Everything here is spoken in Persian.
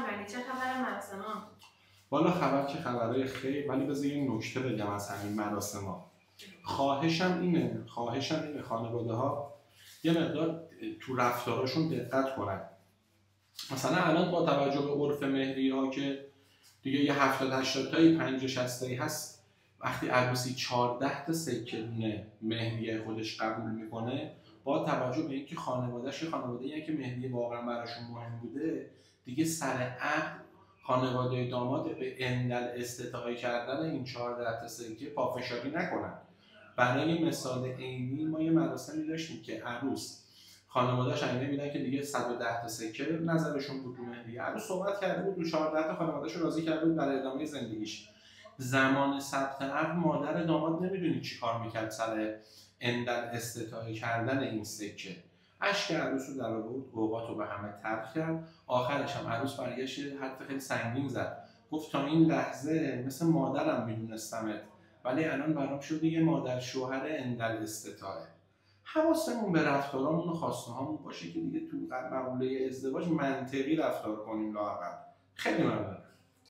امیرعلی چه خبر مراسم؟ والا خبر که خبرهای خیر، ولی بذار یه نکته بگم از همین مراسم. خواهشم اینه خانواده ها یه مقدار تو رفتاراشون دقت کنن. مثلا الان با توجه به عرف مهری ها که دیگه یه 70-80 تایی 50-60 تایی هست، وقتی عروسی 14 تا سکه دونه مهریه خودش قبول میکنه، با توجه به اینکه خانواده‌اش خانواده‌ایه که مهریه واقعا براشون مهم بوده، دیگه سر عقد خانواده داماد به عندل استطاعه کردن این 14 تا سکه پافشاری نکنن. برای مثال عینی ما یه مراسمی داشتیم که عروس خانواده‌اش عینه میدن که دیگه 110 تا سکه نظرشون بود رو مهریه. عروس صحبت کرده بود، 14 تا خانواده‌اش رو راضی کرده بود برای ادامه زندگیش. زمان ثبت عقد مادر داماد نمیدونی چی کار میکرد سر عندل استطاعه کردن این سکه. اشک عروس رو در آورد، اوقات رو به همه تلخ کرد. آخرش هم عروس برگشت حرف خیلی سنگین زد، گفت تا این لحظه مثل مادرم میدونستمت، ولی الان برام شده یه مادر شوهر عندل استطاعه. حواسمون به رفتارامون و خواسته هامون باشه که دیگه تو مقوله ازدواج منطقی رفتار کنیم لااقل. خیلی ممنون.